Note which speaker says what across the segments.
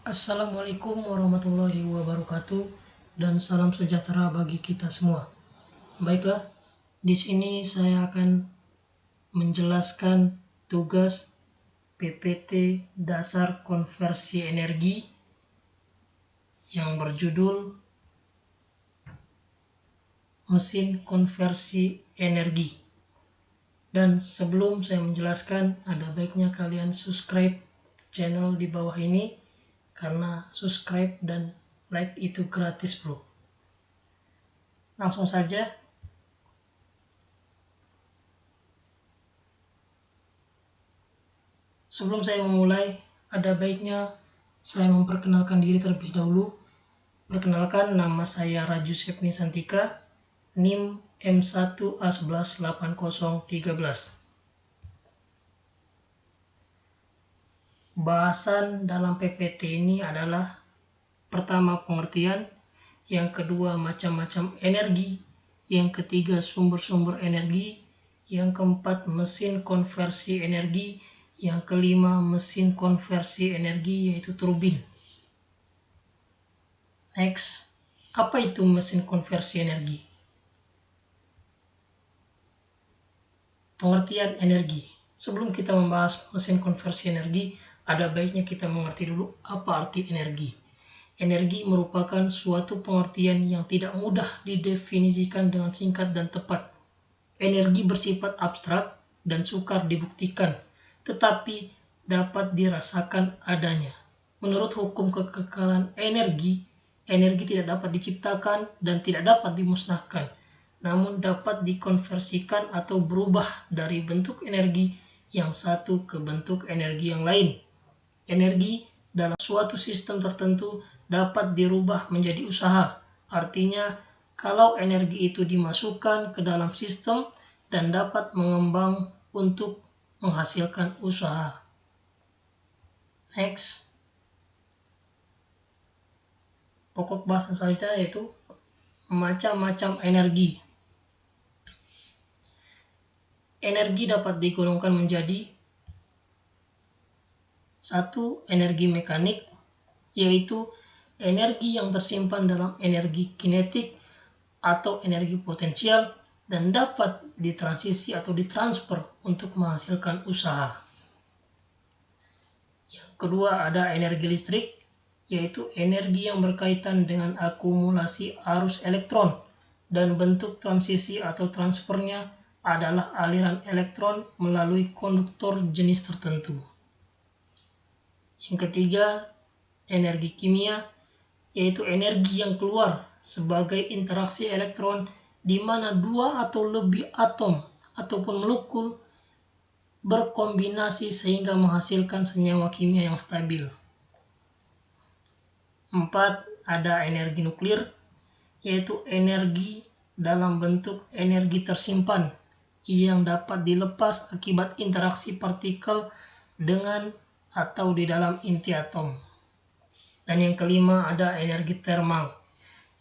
Speaker 1: Assalamualaikum warahmatullahi wabarakatuh dan salam sejahtera bagi kita semua. Baiklah, di sini saya akan menjelaskan tugas PPT Dasar Konversi Energi yang berjudul Mesin Konversi Energi. Dan sebelum saya menjelaskan, ada baiknya kalian subscribe channel di bawah ini, karena subscribe dan like itu gratis, bro. Langsung saja. Sebelum saya memulai, ada baiknya saya memperkenalkan diri terlebih dahulu. Perkenalkan, nama saya Raju Sepni Santika, NIM M1A118013. Bahasan dalam PPT ini adalah: pertama, pengertian; yang kedua, macam-macam energi; yang ketiga, sumber-sumber energi; yang keempat, mesin konversi energi; yang kelima, mesin konversi energi yaitu turbin. Next, apa itu mesin konversi energi? Pengertian energi. Sebelum kita membahas mesin konversi energi, ada baiknya kita mengerti dulu apa arti energi. Energi merupakan suatu pengertian yang tidak mudah didefinisikan dengan singkat dan tepat. Energi bersifat abstrak dan sukar dibuktikan, tetapi dapat dirasakan adanya. Menurut hukum kekekalan energi, energi tidak dapat diciptakan dan tidak dapat dimusnahkan, namun dapat dikonversikan atau berubah dari bentuk energi yang satu ke bentuk energi yang lain. Energi dalam suatu sistem tertentu dapat dirubah menjadi usaha. Artinya, kalau energi itu dimasukkan ke dalam sistem dan dapat mengembang untuk menghasilkan usaha. Next, pokok bahasan selanjutnya yaitu macam-macam energi. Energi dapat digolongkan menjadi: 1. Energi mekanik, yaitu energi yang tersimpan dalam energi kinetik atau energi potensial dan dapat ditransisi atau ditransfer untuk menghasilkan usaha. Yang kedua, ada energi listrik, yaitu energi yang berkaitan dengan akumulasi arus elektron dan bentuk transisi atau transfernya adalah aliran elektron melalui konduktor jenis tertentu. Yang ketiga, energi kimia, yaitu energi yang keluar sebagai interaksi elektron di mana dua atau lebih atom ataupun molekul berkombinasi sehingga menghasilkan senyawa kimia yang stabil. 4. Ada energi nuklir, yaitu energi dalam bentuk energi tersimpan yang dapat dilepas akibat interaksi partikel dengan atau di dalam inti atom. Dan yang kelima, ada energi termal,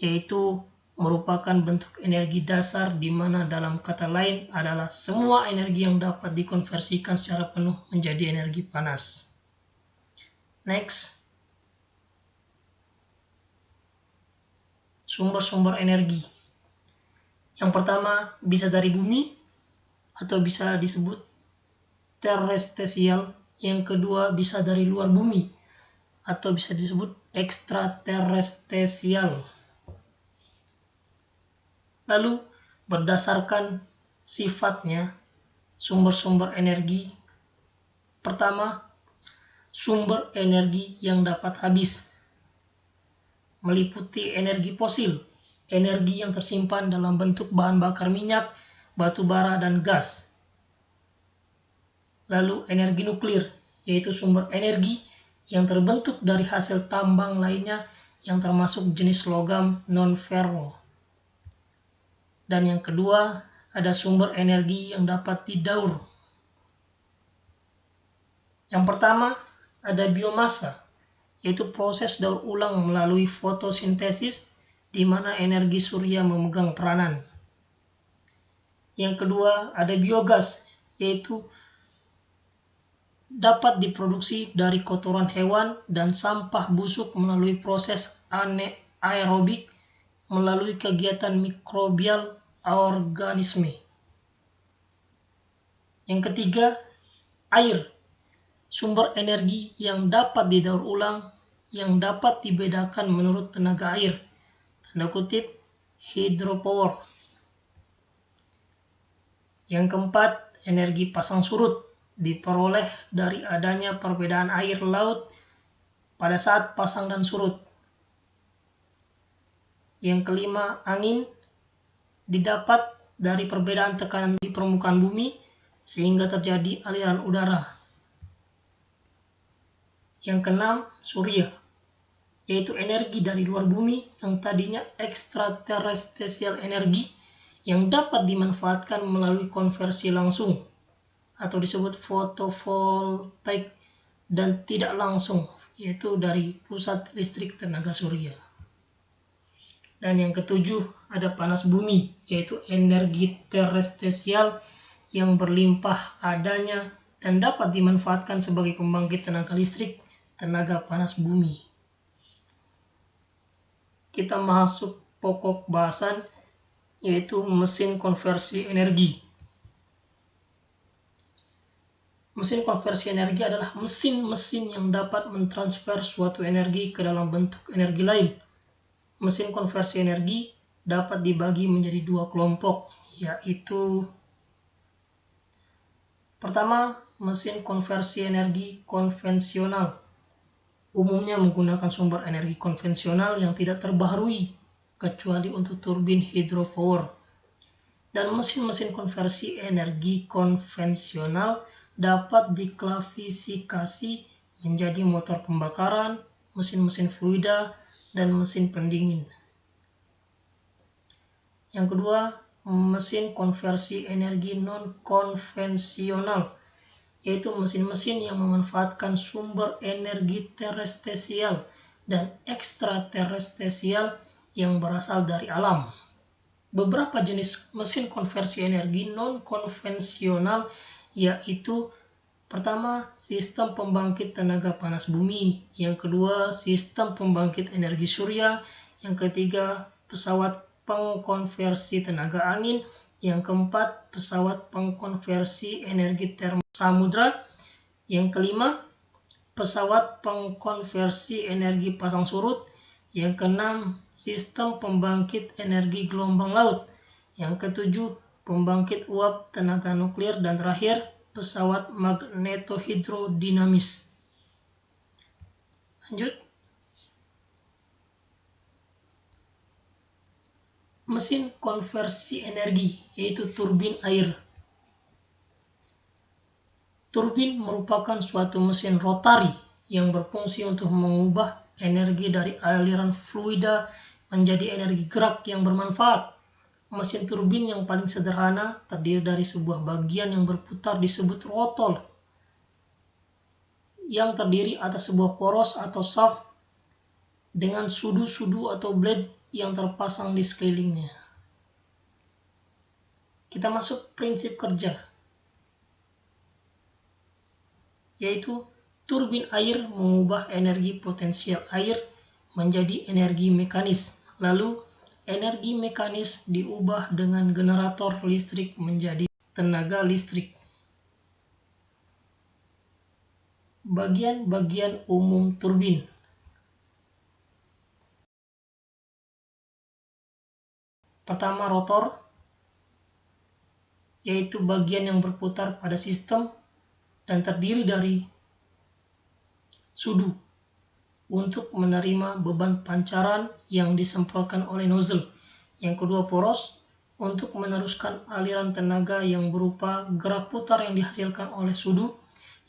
Speaker 1: yaitu merupakan bentuk energi dasar di mana dalam kata lain adalah semua energi yang dapat dikonversikan secara penuh menjadi energi panas. Next, sumber-sumber energi. Yang pertama, bisa dari bumi atau bisa disebut terrestrial. Yang kedua, bisa dari luar bumi atau bisa disebut ekstraterrestrial. Lalu, berdasarkan sifatnya, sumber-sumber energi. Pertama, sumber energi yang dapat habis, meliputi energi fosil, energi yang tersimpan dalam bentuk bahan bakar minyak, batu bara, dan gas. Lalu energi nuklir, yaitu sumber energi yang terbentuk dari hasil tambang lainnya yang termasuk jenis logam non-ferro. Dan yang kedua, ada sumber energi yang dapat didaur. Yang pertama, ada biomasa, yaitu proses daur ulang melalui fotosintesis di mana energi surya memegang peranan. Yang kedua, ada biogas, yaitu dapat diproduksi dari kotoran hewan dan sampah busuk melalui proses anaerobik melalui kegiatan mikrobial organisme. Yang ketiga, air, sumber energi yang dapat didaur ulang yang dapat dibedakan menurut tenaga air, tanda kutip hydropower. Yang keempat, energi pasang surut diperoleh dari adanya perbedaan air laut pada saat pasang dan surut. Yang kelima, angin didapat dari perbedaan tekanan di permukaan bumi sehingga terjadi aliran udara. Yang keenam, surya, yaitu energi dari luar bumi yang tadinya extraterrestrial energi yang dapat dimanfaatkan melalui konversi langsung atau disebut fotovoltaik dan tidak langsung, yaitu dari pusat listrik tenaga surya. Dan yang ketujuh, ada panas bumi, yaitu energi terrestrial yang berlimpah adanya dan dapat dimanfaatkan sebagai pembangkit tenaga listrik tenaga panas bumi. Kita masuk pokok bahasan, yaitu mesin konversi energi. Mesin konversi energi adalah mesin-mesin yang dapat mentransfer suatu energi ke dalam bentuk energi lain. Mesin konversi energi dapat dibagi menjadi dua kelompok, yaitu pertama, mesin konversi energi konvensional. Umumnya menggunakan sumber energi konvensional yang tidak terbaharui, kecuali untuk turbin hydropower. Dan mesin-mesin konversi energi konvensional dapat diklasifikasi menjadi motor pembakaran, mesin-mesin fluida, dan mesin pendingin. Yang kedua, mesin konversi energi non-konvensional, yaitu mesin-mesin yang memanfaatkan sumber energi terrestrial dan ekstraterrestrial yang berasal dari alam. Beberapa jenis mesin konversi energi non-konvensional yaitu pertama, sistem pembangkit tenaga panas bumi. Yang kedua, sistem pembangkit energi surya. Yang ketiga, pesawat pengkonversi tenaga angin. Yang keempat, pesawat pengkonversi energi termal samudra. Yang kelima, pesawat pengkonversi energi pasang surut. Yang keenam, sistem pembangkit energi gelombang laut. Yang ketujuh, pembangkit uap tenaga nuklir. Dan terakhir, pesawat magnetohidrodinamis. Lanjut. Mesin konversi energi, yaitu turbin air. Turbin merupakan suatu mesin rotari yang berfungsi untuk mengubah energi dari aliran fluida menjadi energi gerak yang bermanfaat. Mesin turbin yang paling sederhana terdiri dari sebuah bagian yang berputar disebut rotor, yang terdiri atas sebuah poros atau shaft dengan sudu-sudu atau blade yang terpasang di sekelilingnya. Kita masuk prinsip kerja, yaitu turbin air mengubah energi potensial air menjadi energi mekanis. Lalu energi mekanis diubah dengan generator listrik menjadi tenaga listrik. Bagian-bagian umum turbin. Pertama, rotor, yaitu bagian yang berputar pada sistem dan terdiri dari sudu untuk menerima beban pancaran yang disemprotkan oleh nozzle. Yang kedua, poros untuk meneruskan aliran tenaga yang berupa gerak putar yang dihasilkan oleh sudu.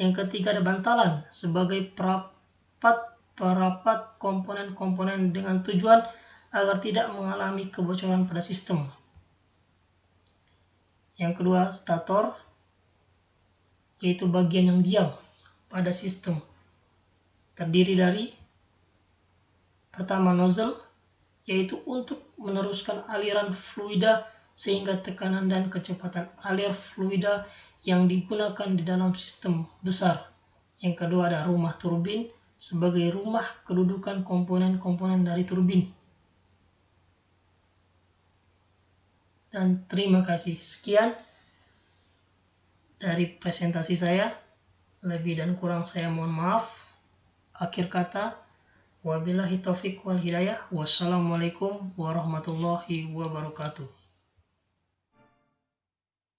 Speaker 1: Yang ketiga, ada bantalan sebagai perapat komponen-komponen dengan tujuan agar tidak mengalami kebocoran pada sistem. Yang kedua, stator, yaitu bagian yang diam pada sistem. Terdiri dari pertama, nozzle, yaitu untuk meneruskan aliran fluida sehingga tekanan dan kecepatan alir fluida yang digunakan di dalam sistem besar. Yang kedua ada rumah turbin sebagai rumah kedudukan komponen-komponen dari turbin. Dan terima kasih. Sekian dari presentasi saya. Lebih dan kurang saya mohon maaf. Akhir kata, wabillahi taufiq wal hidayah. Wassalamualaikum warahmatullahi wabarakatuh.